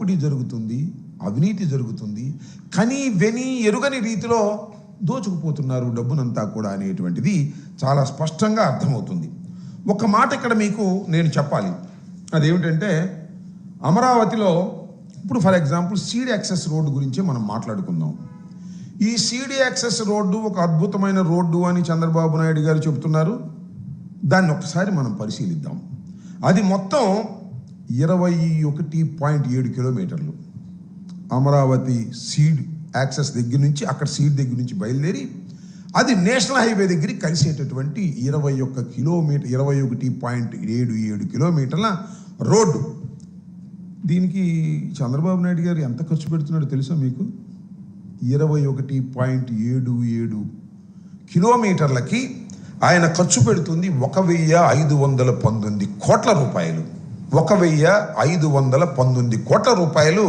దోపిడీ జరుగుతుంది, అవినీతి జరుగుతుంది, కని వెని ఎరుగని రీతిలో దోచుకుపోతున్నారు డబ్బునంతా కూడా అనేటువంటిది చాలా స్పష్టంగా అర్థమవుతుంది. ఒక మాట ఇక్కడ మీకు నేను చెప్పాలి, అదేమిటంటే అమరావతిలో ఇప్పుడు for example seed access road గురించి మనం మాట్లాడుకుందాం. ఈ సీడ్ యాక్సెస్ రోడ్డు ఒక అద్భుతమైన రోడ్డు అని చంద్రబాబు నాయుడు గారు చెబుతున్నారు. దాన్ని ఒకసారి మనం పరిశీలిద్దాం. అది మొత్తం 21.7 కిలోమీటర్లు. అమరావతి సీడ్ యాక్సెస్ దగ్గర నుంచి, అక్కడ సీడ్ దగ్గర నుంచి బయలుదేరి అది నేషనల్ హైవే దగ్గరికి కలిసేటటువంటి 21.77 కిలోమీటర్ల రోడ్డు. దీనికి చంద్రబాబు నాయుడు గారు ఎంత ఖర్చు పెడుతున్నాడో తెలుసా మీకు? 21.77 కిలోమీటర్లకి ఆయన ఖర్చు పెడుతుంది 1,519 కోట్ల రూపాయలు. 1,519 కోట్ల రూపాయలు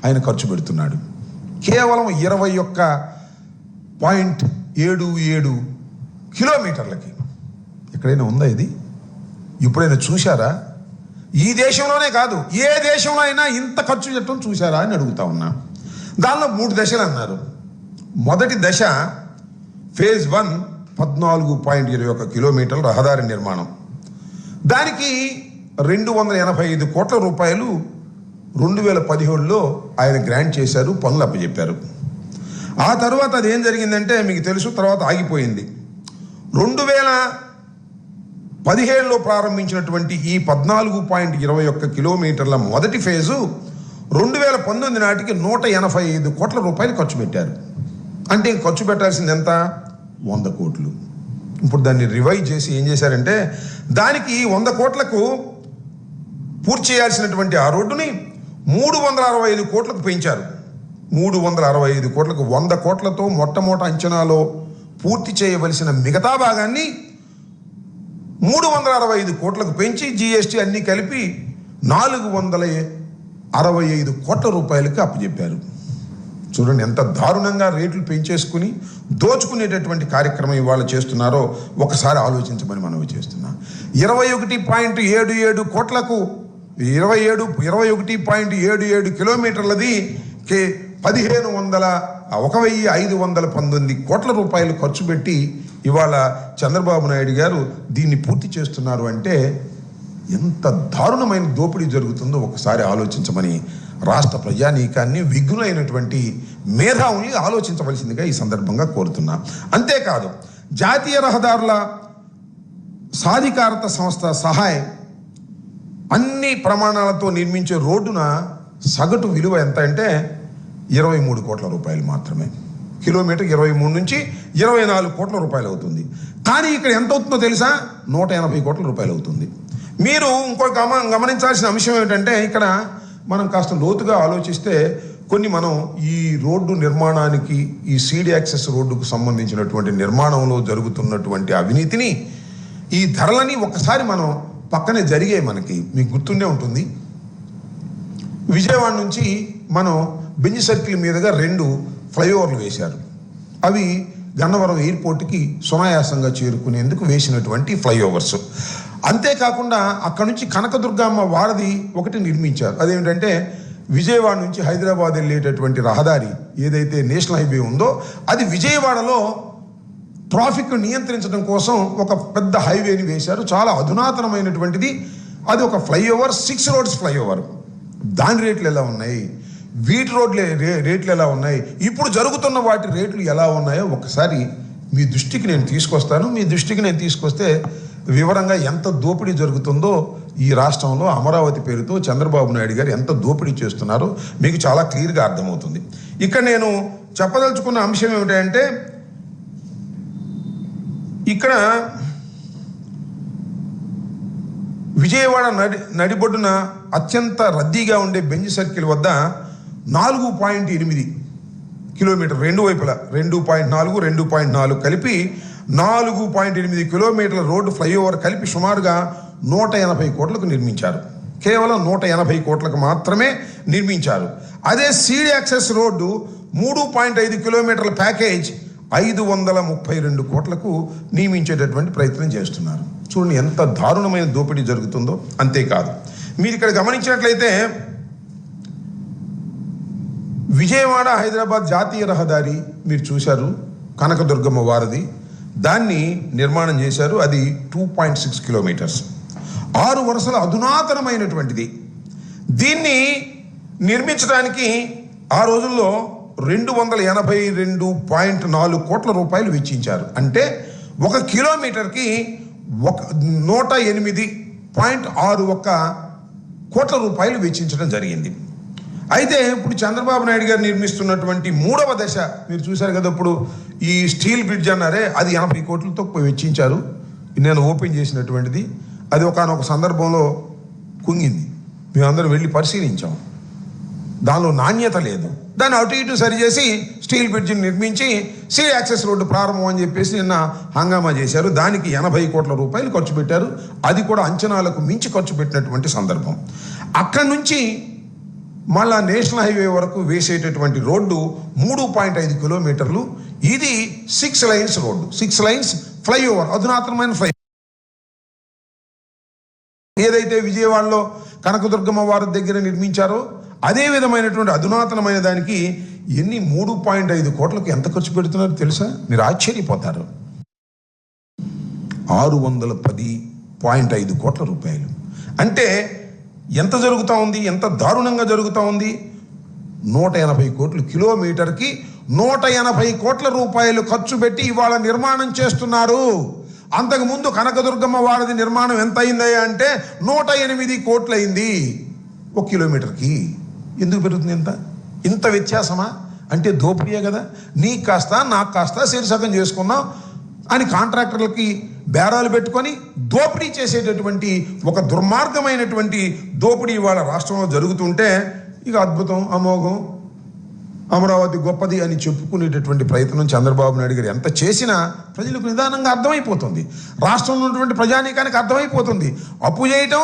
ఆయన ఖర్చు పెడుతున్నాడు కేవలం 21.77 కిలోమీటర్లకి. ఎక్కడైనా ఉందా ఇది? ఎప్పుడైనా చూశారా? ఈ దేశంలోనే కాదు, ఏ దేశంలో అయినా ఇంత ఖర్చు పెట్టడం చూశారా అని అడుగుతా ఉన్నా. దానిలో 3 దశలు అన్నారు. మొదటి దశ ఫేజ్ 1 14.21 కిలోమీటర్ల రహదారి నిర్మాణం. దానికి 285 కోట్ల రూపాయలు 2017లో ఆయన గ్రాంట్ చేశారు, పనులు అప్పచెప్పారు. ఆ తర్వాత అది ఏం జరిగిందంటే మీకు తెలుసు, తర్వాత ఆగిపోయింది. 2017లో ప్రారంభించినటువంటి ఈ 14.21 కిలోమీటర్ల మొదటి ఫేజు 2019 నాటికి 185 కోట్ల రూపాయలు ఖర్చు పెట్టారు. అంటే ఖర్చు పెట్టాల్సింది ఎంత? 100 కోట్లు. ఇప్పుడు దాన్ని రివైజ్ చేసి ఏం చేశారంటే దానికి 100 కోట్లకు పూర్తి చేయాల్సినటువంటి ఆ రోడ్డుని 365 కోట్లకు పెంచారు. 365 కోట్లకు 100 కోట్లతో మొట్టమొదటి అంచనాలో పూర్తి చేయవలసిన మిగతా భాగాన్ని 365 కోట్లకు పెంచి జీఎస్టీ అన్నీ కలిపి 465 కోట్ల రూపాయలకి అప్పచెప్పారు. చూడండి ఎంత దారుణంగా రేట్లు పెంచేసుకుని దోచుకునేటటువంటి కార్యక్రమం ఇవాళ చేస్తున్నారో ఒకసారి ఆలోచించమని మనవి చేస్తున్నాం. 21.77 కోట్లకు 21.77 కిలోమీటర్లది 1,519 కోట్ల రూపాయలు ఖర్చు పెట్టి ఇవాళ చంద్రబాబు నాయుడు గారు దీన్ని పూర్తి చేస్తున్నారు. అంటే ఎంత దారుణమైన దోపిడీ జరుగుతుందో ఒకసారి ఆలోచించమని రాష్ట్ర ప్రజానీకాన్ని, విఘ్నులైనటువంటి మేధావుల్ని ఆలోచించవలసిందిగా ఈ సందర్భంగా కోరుతున్నా. అంతేకాదు జాతీయ రహదారుల సాధికారత సంస్థ సహాయ్ అన్ని ప్రమాణాలతో నిర్మించే రోడ్డున సగటు విలువ ఎంత అంటే 23 కోట్ల రూపాయలు మాత్రమే. కిలోమీటర్ 23 నుంచి 24 కోట్ల రూపాయలు అవుతుంది. కానీ ఇక్కడ ఎంత అవుతుందో తెలుసా? 180 కోట్ల రూపాయలు అవుతుంది. మీరు ఇంకో గమనించాల్సిన అంశం ఏమిటంటే ఇక్కడ మనం కాస్త లోతుగా ఆలోచిస్తే మనం ఈ రోడ్డు నిర్మాణానికి, ఈ సీడ్ యాక్సెస్ రోడ్డుకు సంబంధించినటువంటి నిర్మాణంలో జరుగుతున్నటువంటి అవినీతిని, ఈ ధరలని ఒకసారి మనం పక్కనే జరిగే మనకి మీకు గుర్తుండే ఉంటుంది. విజయవాడ నుంచి మనం బెంజ్ సర్కిల్ మీదుగా 2 ఫ్లైఓవర్లు వేశారు. అవి గన్నవరం ఎయిర్పోర్ట్కి సునాయాసంగా చేరుకునేందుకు వేసినటువంటి ఫ్లైఓవర్స్. అంతేకాకుండా అక్కడ నుంచి కనకదుర్గమ్మ వారధి ఒకటి నిర్మించారు. అదేమిటంటే విజయవాడ నుంచి హైదరాబాద్ వెళ్ళేటటువంటి రహదారి ఏదైతే నేషనల్ హైవే ఉందో అది విజయవాడలో ట్రాఫిక్ నియంత్రించడం కోసం ఒక పెద్ద హైవేని వేశారు. చాలా అధునాతనమైనటువంటిది. అది ఒక ఫ్లైఓవర్, 6 రోడ్స్ ఫ్లైఓవర్. దాని రేట్లు ఎలా ఉన్నాయి, వీటి రోడ్ల రేట్లు ఎలా ఉన్నాయి, ఇప్పుడు జరుగుతున్న వాటి రేట్లు ఎలా ఉన్నాయో ఒకసారి మీ దృష్టికి నేను తీసుకొస్తాను. మీ దృష్టికి నేను తీసుకొస్తే వివరంగా ఎంత దోపిడీ జరుగుతుందో ఈ రాష్ట్రంలో అమరావతి పేరుతో చంద్రబాబు నాయుడు గారు ఎంత దోపిడీ చేస్తున్నారో మీకు చాలా క్లియర్గా అర్థమవుతుంది. ఇక్కడ నేను చెప్పదలుచుకున్న అంశం ఏమిటంటే ఇక్కడ విజయవాడ నడిబొడ్డున అత్యంత రద్దీగా ఉండే బెంజ్ సర్కిల్ వద్ద 4.8 కిలోమీటర్ రెండు వైపులా 2.4 కలిపి 4.8 కిలోమీటర్ల రోడ్డు ఫ్లైఓవర్ కలిపి సుమారుగా 180 కోట్లకు నిర్మించారు. కేవలం 180 కోట్లకు మాత్రమే నిర్మించారు. అదే సీడ్ యాక్సెస్ రోడ్డు 3.5 కిలోమీటర్ల ప్యాకేజ్ 532 కోట్లకు నియమించేటటువంటి ప్రయత్నం చేస్తున్నారు. చూడండి ఎంత దారుణమైన దోపిడీ జరుగుతుందో. అంతేకాదు మీరు ఇక్కడ గమనించినట్లయితే విజయవాడ హైదరాబాద్ జాతీయ రహదారి మీరు చూశారు, కనకదుర్గమ్మ వారిది. దాన్ని నిర్మాణం చేశారు. అది 2.6 కిలోమీటర్స్, 6 వరుసల అధునాతనమైనటువంటిది. దీన్ని నిర్మించడానికి ఆ రోజుల్లో 282.4 కోట్ల రూపాయలు వెచ్చించారు. అంటే 1 కిలోమీటర్కి 108.61 కోట్ల రూపాయలు వెచ్చించడం జరిగింది. అయితే ఇప్పుడు చంద్రబాబు నాయుడు గారు నిర్మిస్తున్నటువంటి 3వ దశ మీరు చూశారు కదా, ఇప్పుడు ఈ స్టీల్ బ్రిడ్జ్ అన్నారే, అది 80 కోట్లతో వెచ్చించారు. నేను ఓపెన్ చేసినటువంటిది. అది ఒకానొక సందర్భంలో కుంగింది, మేమందరం వెళ్ళి పరిశీలించాం. దానిలో నాణ్యత లేదు. దాన్ని అటు ఇటు సరిచేసి స్టీల్ బ్రిడ్జిని నిర్మించి సీ యాక్సెస్ రోడ్డు ప్రారంభం అని చెప్పేసి నిన్న హంగామా చేశారు. దానికి 80 కోట్ల రూపాయలు ఖర్చు పెట్టారు. అది కూడా అంచనాలకు మించి ఖర్చు పెట్టినటువంటి సందర్భం. అక్కడి నుంచి మళ్ళా నేషనల్ హైవే వరకు వేసేటటువంటి రోడ్డు 3.5 కిలోమీటర్లు. ఇది 6 లైన్స్ రోడ్డు, 6 లైన్స్ ఫ్లైఓవర్, అధునాతనమైన ఫ్లై. ఏదైతే విజయవాడలో కనకదుర్గమ్మ వారి దగ్గర నిర్మించారో అదే విధమైనటువంటి అధునాతనమైన దానికి 3.5 కోట్లకు ఎంత ఖర్చు పెడుతున్నారో తెలుసా? మీరు ఆశ్చర్యపోతారు. 610.5 కోట్ల రూపాయలు. అంటే ఎంత జరుగుతూ ఉంది, ఎంత దారుణంగా జరుగుతూ ఉంది. 180 కోట్లు, కిలోమీటర్కి 180 కోట్ల రూపాయలు ఖర్చు పెట్టి ఇవాళ నిర్మాణం చేస్తున్నారు. అంతకుముందు కనకదుర్గమ్మ వారిది నిర్మాణం ఎంత అయిందయ్యా అంటే 108 కోట్లు అయింది 1 కిలోమీటర్కి. ఎందుకు పెరుగుతుంది ఇంత వ్యత్యాసమా? అంటే దోపిడీయే కదా. నీకు కాస్త నాకు కాస్త శీర్షకం చేసుకున్నాం అని కాంట్రాక్టర్లకి బేరాలు పెట్టుకొని దోపిడీ చేసేటటువంటి ఒక దుర్మార్గమైనటువంటి దోపిడీ ఇవాళ రాష్ట్రంలో జరుగుతుంటే ఇక అద్భుతం, అమోఘం, అమరావతి గొప్పది అని చెప్పుకునేటటువంటి ప్రయత్నం చంద్రబాబు నాయుడు గారు ఎంత చేసినా ప్రజలకు నిదానంగా అర్థమైపోతుంది. రాష్ట్రంలో ఉన్నటువంటి ప్రజానీకానికి అర్థమైపోతుంది. అప్పు చేయటం,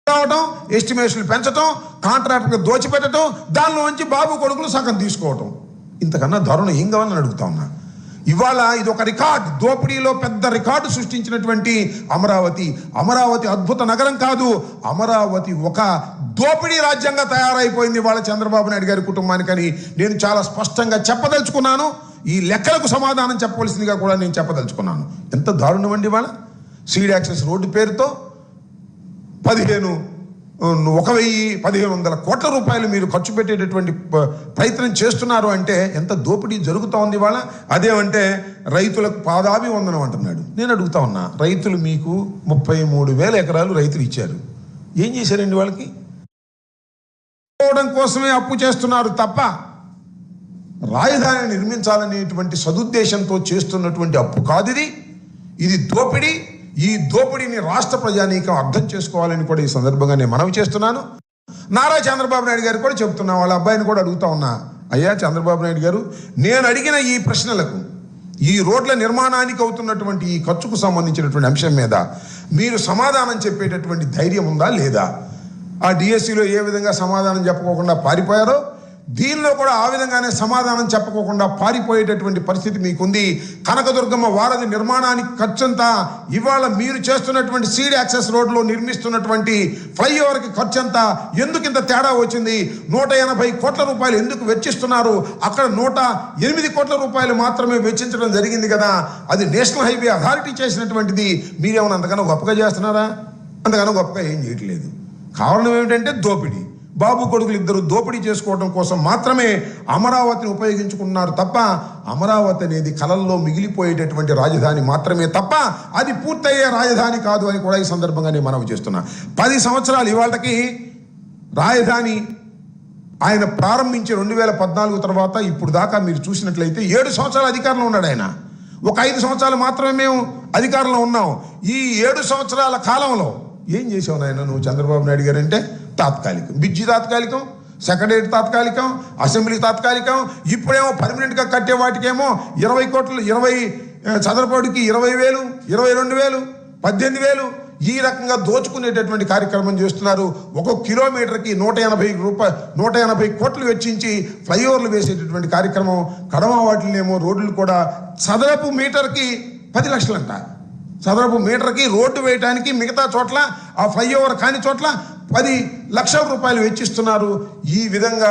రావటం, ఎస్టిమేషన్లు పెంచటం, కాంట్రాక్టర్కి దోచిపెట్టడం, దానిలోంచి బాబు కొడుకులు సగం తీసుకోవటం. ఇంతకన్నా దారుణం ఏం కావాలని అడుగుతా ఉన్నా. ఇవాళ ఇది ఒక రికార్డు, దోపిడీలో పెద్ద రికార్డు సృష్టించినటువంటి అమరావతి. అమరావతి అద్భుత నగరం కాదు, అమరావతి ఒక దోపిడీ రాజ్యంగా తయారైపోయింది వాళ్ళ చంద్రబాబు నాయుడు గారి కుటుంబానికని నేను చాలా స్పష్టంగా చెప్పదలుచుకున్నాను. ఈ లెక్కలకు సమాధానం చెప్పవలసిందిగా కూడా నేను చెప్పదలుచుకున్నాను. ఎంత దారుణం అండి వాళ్ళ సీడ్ యాక్సెస్ రోడ్డు పేరుతో 1,100 కోట్ల రూపాయలు మీరు ఖర్చు పెట్టేటటువంటి ప్రయత్నం చేస్తున్నారు అంటే ఎంత దోపిడీ జరుగుతూ ఉంది వాళ్ళ. అదేమంటే రైతులకు పాదాభివందనం అంటున్నాడు. నేను అడుగుతా ఉన్నా, రైతులు మీకు 33,000 ఎకరాలు రైతులు ఇచ్చారు, ఏం చేశారండి వాళ్ళకి? కోసమే అప్పు చేస్తున్నారు తప్ప రాజధాని నిర్మించాలనేటువంటి సదుద్దేశంతో చేస్తున్నటువంటి అప్పు కాదు ఇది. ఇది దోపిడీ. ఈ దోపిడీని రాష్ట్ర ప్రజానీకం అర్థం చేసుకోవాలని కూడా ఈ సందర్భంగా నేను మనవి చేస్తున్నాను. నారా చంద్రబాబు నాయుడు గారు కూడా చెప్తున్నా, వాళ్ళ అబ్బాయిని కూడా అడుగుతా ఉన్నా, అయ్యా చంద్రబాబు నాయుడు గారు, నేను అడిగిన ఈ ప్రశ్నలకు, ఈ రోడ్ల నిర్మాణానికి అవుతున్నటువంటి ఈ ఖర్చుకు సంబంధించినటువంటి అంశం మీద మీరు సమాధానం చెప్పేటటువంటి ధైర్యం ఉందా లేదా? ఆ డిఎస్సిలో ఏ విధంగా సమాధానం చెప్పకోకుండా పారిపోయారో దీనిలో కూడా ఆ విధంగానే సమాధానం చెప్పకోకుండా పారిపోయేటటువంటి పరిస్థితి మీకుంది. కనకదుర్గమ్మ వారధి నిర్మాణానికి ఖర్చంతా, ఇవాళ మీరు చేస్తున్నటువంటి సీడ్ యాక్సెస్ రోడ్లో నిర్మిస్తున్నటువంటి ఫ్లైఓవర్కి ఖర్చంతా ఎందుకు ఇంత తేడా వచ్చింది? 180 కోట్ల రూపాయలు ఎందుకు వెచ్చిస్తున్నారు? అక్కడ 108 కోట్ల రూపాయలు మాత్రమే వెచ్చించడం జరిగింది కదా. అది నేషనల్ హైవే అథారిటీ చేసినటువంటిది. మీరేమైనా అంతకన్నా గొప్పగా చేస్తున్నారా? అంతకన్నా గొప్పగా ఏం చేయట్లేదు. కారణం ఏమిటంటే దోపిడీ. బాబు కొడుకులు ఇద్దరు దోపిడీ చేసుకోవడం కోసం మాత్రమే అమరావతిని ఉపయోగించుకున్నారు తప్ప అమరావతి అనేది కలల్లో మిగిలిపోయేటటువంటి రాజధాని మాత్రమే తప్ప అది పూర్తయ్యే రాజధాని కాదు అని కూడా ఈ సందర్భంగా నేను మనవి చేస్తున్నా. 10 సంవత్సరాలు ఇవాళకి రాజధాని ఆయన ప్రారంభించి 2014 తర్వాత ఇప్పుడు దాకా మీరు చూసినట్లయితే 7 సంవత్సరాలు అధికారంలో ఉన్నాడు ఆయన. ఒక 5 సంవత్సరాలు మాత్రమే మేము అధికారంలో ఉన్నాం. ఈ 7 సంవత్సరాల కాలంలో ఏం చేసావు నాయన నువ్వు చంద్రబాబు నాయుడు గారు అంటే? తాత్కాలికం, బ్రిడ్జి తాత్కాలికం, సెక్రటేరియట్ తాత్కాలికం, అసెంబ్లీ తాత్కాలికం, ఇప్పుడేమో పర్మనెంట్గా కట్టే వాటికేమో 20 కోట్లు, 20 చదరపాడుకి 20,000, 22,000, 18,000 ఈ రకంగా దోచుకునేటటువంటి కార్యక్రమం చేస్తున్నారు. ఒక్కొక్క కిలోమీటర్కి 180 కోట్లు వెచ్చించి ఫ్లైఓవర్లు వేసేటటువంటి కార్యక్రమం. కడమ వాటినేమో రోడ్లు కూడా చదరపు మీటర్కి 10 లక్షలంట. చదరపు మీటర్కి రోడ్డు వేయడానికి మిగతా చోట్ల, ఆ ఫ్లైఓవర్ కాని చోట్ల 10 లక్షల రూపాయలు వెచ్చిస్తున్నారు. ఈ విధంగా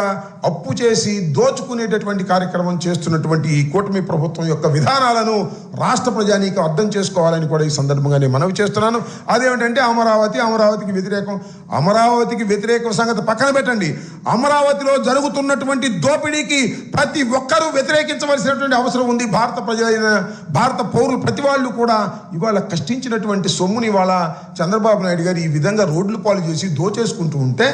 అప్పు చేసి దోచుకునేటటువంటి కార్యక్రమం చేస్తున్నటువంటి ఈ కూటమి ప్రభుత్వం యొక్క విధానాలను రాష్ట్ర ప్రజానీకం అర్థం చేసుకోవాలని కూడా ఈ సందర్భంగా నేను మనవి చేస్తున్నాను. అదేమిటంటే అమరావతికి వ్యతిరేకం. అమరావతికి వ్యతిరేకం సంగతి పక్కన పెట్టండి. అమరావతిలో జరుగుతున్నటువంటి దోపిడీకి ప్రతి ఒక్కరూ వ్యతిరేకించవలసినటువంటి అవసరం ఉంది. భారత ప్రజలైన భారత పౌరులు ప్రతి వాళ్ళు కూడా ఇవాళ కష్టించినటువంటి సొమ్ముని ఇవాళ చంద్రబాబు నాయుడు గారు ఈ విధంగా రోడ్లు పాలు చేసి దోచేసుకుంటూ ఉంటే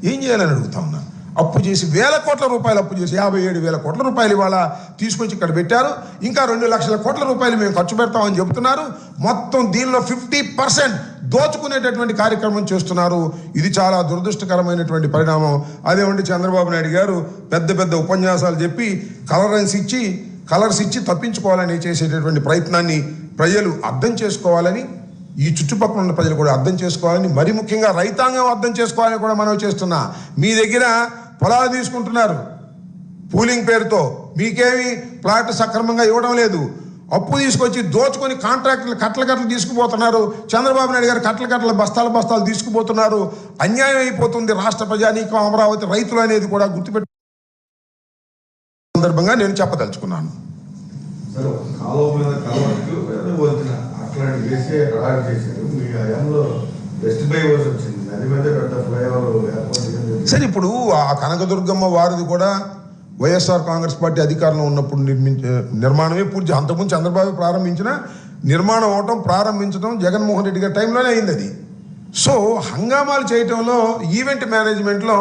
ఏం చేయాలని అడుగుతా ఉన్నా. అప్పు చేసి 1,000 కోట్ల రూపాయలు అప్పు చేసి 57,000 కోట్ల రూపాయలు ఇవాళ తీసుకొచ్చి ఇక్కడ పెట్టారు. ఇంకా 2 లక్షల కోట్ల రూపాయలు మేము ఖర్చు పెడతామని చెబుతున్నారు. మొత్తం దీనిలో 50% దోచుకునేటటువంటి కార్యక్రమం చేస్తున్నారు. ఇది చాలా దురదృష్టకరమైనటువంటి పరిణామం. అదేమంటే చంద్రబాబు నాయుడు గారు పెద్ద పెద్ద ఉపన్యాసాలు చెప్పి కలర్స్ ఇచ్చి తప్పించుకోవాలని చేసేటటువంటి ప్రయత్నాన్ని ప్రజలు అర్థం చేసుకోవాలని, ఈ చుట్టుపక్కల ఉన్న ప్రజలు కూడా అర్థం చేసుకోవాలని, మరి ముఖ్యంగా రైతాంగం అర్థం చేసుకోవాలని కూడా మనం చేస్తున్నా. మీ దగ్గర పొలాలు తీసుకుంటున్నారు పూలింగ్ పేరుతో, మీకేమి ప్లాట్ సక్రమంగా ఇవ్వడం లేదు. అప్పు తీసుకొచ్చి దోచుకొని కాంట్రాక్టులు కట్టలు తీసుకుపోతున్నారు. చంద్రబాబు నాయుడు గారు కట్టలు బస్తాలు తీసుకుపోతున్నారు. అన్యాయం అయిపోతుంది రాష్ట్ర ప్రజానీకం, అమరావతి రైతులు అనేది కూడా గుర్తుపెట్టి సందర్భంగా నేను చెప్పదలుచుకున్నాను. సరే, ఇప్పుడు ఆ కనకదుర్గమ్మ వారిది కూడా వైఎస్ఆర్ కాంగ్రెస్ పార్టీ అధికారంలో ఉన్నప్పుడు నిర్మాణమే పూర్తి. అంతకుముందు చంద్రబాబు ప్రారంభించిన నిర్మాణం అవటం ప్రారంభించడం జగన్మోహన్ రెడ్డి గారి టైంలోనే అయింది అది. సో హంగామాలు చేయటంలో ఈవెంట్ మేనేజ్మెంట్లో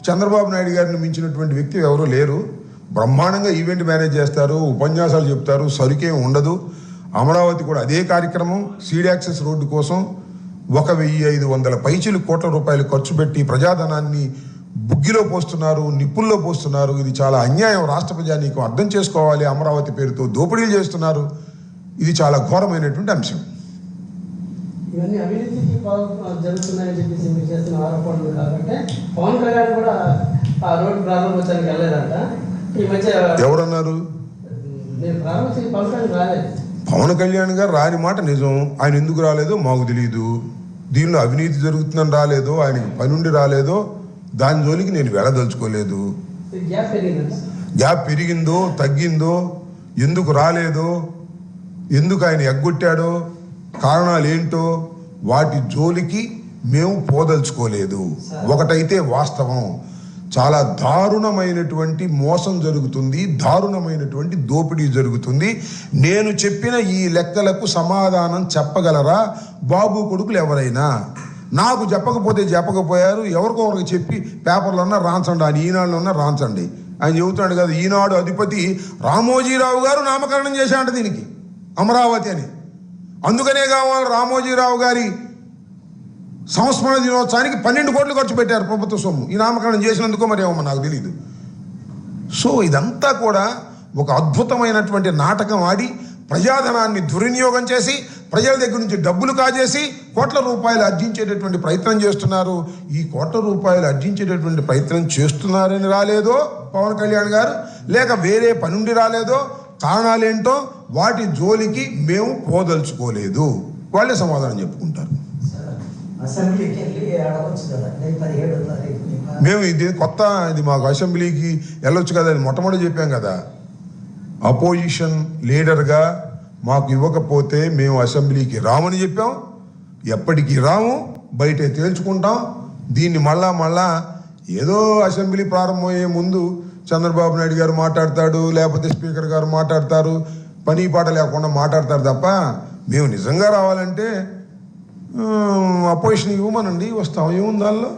చంద్రబాబు నాయుడు గారిని మించినటువంటి వ్యక్తి ఎవరూ లేరు. బ్రహ్మాండంగా ఈవెంట్ మేనేజ్ చేస్తారు, ఉపన్యాసాలు చెప్తారు, సరుకేం ఉండదు. అమరావతి కూడా అదే కార్యక్రమం. సీడ్ యాక్సెస్ రోడ్డు కోసం 1,500 పైచిలు కోట్ల రూపాయలు ఖర్చు పెట్టి ప్రజాధనాన్ని బుగ్గిలో పోస్తున్నారు, నిప్పుల్లో పోస్తున్నారు. ఇది చాలా అన్యాయం. రాష్ట్ర ప్రజానీకం అర్థం చేసుకోవాలి. అమరావతి పేరుతో దోపిడీలు చేస్తున్నారు. ఇది చాలా ఘోరమైనటువంటి అంశం. ఇవన్నీ అవినీతికి జరుగుతున్నాయని చెప్పేసి మీరు చేస్తున్న ఆరోపణలు కాబట్టి పవన్ కళ్యాణ్ కూడా ఆ రోడ్డు ప్రారంభోత్సవానికి వెళ్ళలేదంట. ఈ మధ్య ఎవరన్నారు? నేను ప్రారంభించి పవన్ కళ్యాణ్ రాలేదు. పవన్ కళ్యాణ్ గారు రాని మాట నిజం. ఆయన ఎందుకు రాలేదో మాకు తెలియదు. దీనిలో అవినీతి జరుగుతుందని రాలేదో, ఆయనకి పనుండి రాలేదో, దాని జోలికి నేను వెళ్ళదలుచుకోలేదు. గ్యాప్ పెరిగిందో తగ్గిందో, ఎందుకు రాలేదో, ఎందుకు ఆయన ఎగ్గొట్టాడో, కారణాలు ఏంటో వాటి జోలికి మేము పోదలుచుకోలేదు. ఒకటైతే వాస్తవం, చాలా దారుణమైనటువంటి మోసం జరుగుతుంది, దారుణమైనటువంటి దోపిడీ జరుగుతుంది. నేను చెప్పిన ఈ లెక్కలకు సమాధానం చెప్పగలరా బాబు కొడుకులు ఎవరైనా? నాకు చెప్పకపోయారు, ఎవరికొకరికి చెప్పి పేపర్లో ఉన్నా రాంచండి, ఆయన ఈనాడులో ఉన్నా రాంచండి. ఆయన చెబుతున్నాడు కదా, ఈనాడు అధిపతి రామోజీరావు గారు నామకరణం చేశాడు దీనికి అమరావతి అని. అందుకనే కావాలి రామోజీరావు గారి సంస్మరణ దినోత్సవానికి 12 కోట్లు ఖర్చు పెట్టారు ప్రభుత్వ సొమ్ము. ఈ నామకరణం చేసినందుకో మరి ఏమో నాకు తెలియదు. సో ఇదంతా కూడా ఒక అద్భుతమైనటువంటి నాటకం ఆడి ప్రజాధనాన్ని దుర్వినియోగం చేసి ప్రజల దగ్గర నుంచి డబ్బులు కాజేసి కోట్ల రూపాయలు అర్జించేటటువంటి ప్రయత్నం చేస్తున్నారు. ఈ కోట్ల రూపాయలు అర్జించేటటువంటి ప్రయత్నం చేస్తున్నారని రాలేదో పవన్ కళ్యాణ్ గారు, లేక వేరే పనుండి రాలేదో, కారణాలేంటో వాటి జోలికి మేము పోదలుచుకోలేదు. వాళ్ళే సమాధానం చెప్పుకుంటారు. మేము ఇది కొత్త, ఇది మాకు అసెంబ్లీకి వెళ్ళొచ్చు కదా, అది మొట్టమొదటి చెప్పాం కదా. అపోజిషన్ లీడర్గా మాకు ఇవ్వకపోతే మేము అసెంబ్లీకి రామని చెప్పాం. ఎప్పటికీ రాము, బయటే తేల్చుకుంటాం. దీన్ని మళ్ళా ఏదో అసెంబ్లీ ప్రారంభమయ్యే ముందు చంద్రబాబు నాయుడు గారు మాట్లాడతాడు, లేకపోతే స్పీకర్ గారు మాట్లాడతారు, పని పాట లేకుండా మాట్లాడతారు తప్ప మేము నిజంగా రావాలంటే అపోజిషన్ ఇవ్వమనండి, వస్తాం. ఏముంది దానిలో?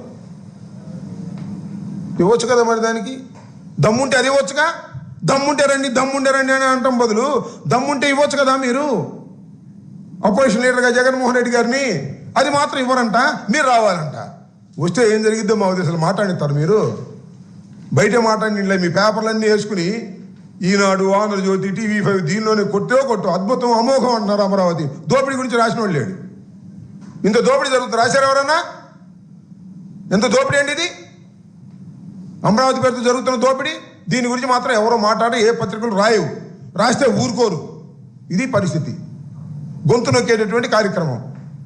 ఇవ్వచ్చు కదా. మరి దానికి దమ్ముంటే అది ఇవ్వచ్చుగా. దమ్ముంటే రండి అని అంటాం బదులు దమ్ముంటే ఇవ్వచ్చు కదా మీరు. అపోజిషన్ లీడర్గా జగన్మోహన్ రెడ్డి గారిని అది మాత్రం ఇవ్వరంట, మీరు రావాలంట. వస్తే ఏం జరిగిద్దో మా ఉద్దేశాలు మాట్లాడిస్తారు మీరు. బయట మాట్లాడి మీ పేపర్లన్నీ వేసుకుని ఈనాడు, ఆంధ్రజ్యోతి, TV5 దీనిలోనే కొట్టు అద్భుతం, అమోఘం అంటున్నారు. అమరావతి దోపిడీ గురించి రాసిన వాళ్ళు లేడు. ఇంత దోపిడీ జరుగుతుంది రాశారు ఎవరన్నా? ఎంత దోపిడీ అండి ఇది? అమరావతి పేరుతో జరుగుతున్న దోపిడీ. దీని గురించి మాత్రం ఎవరో మాట్లాడి ఏ పత్రికలు రాయవు, రాస్తే ఊరుకోరు. ఇది పరిస్థితి. గొంతు నొక్కేటటువంటి కార్యక్రమం.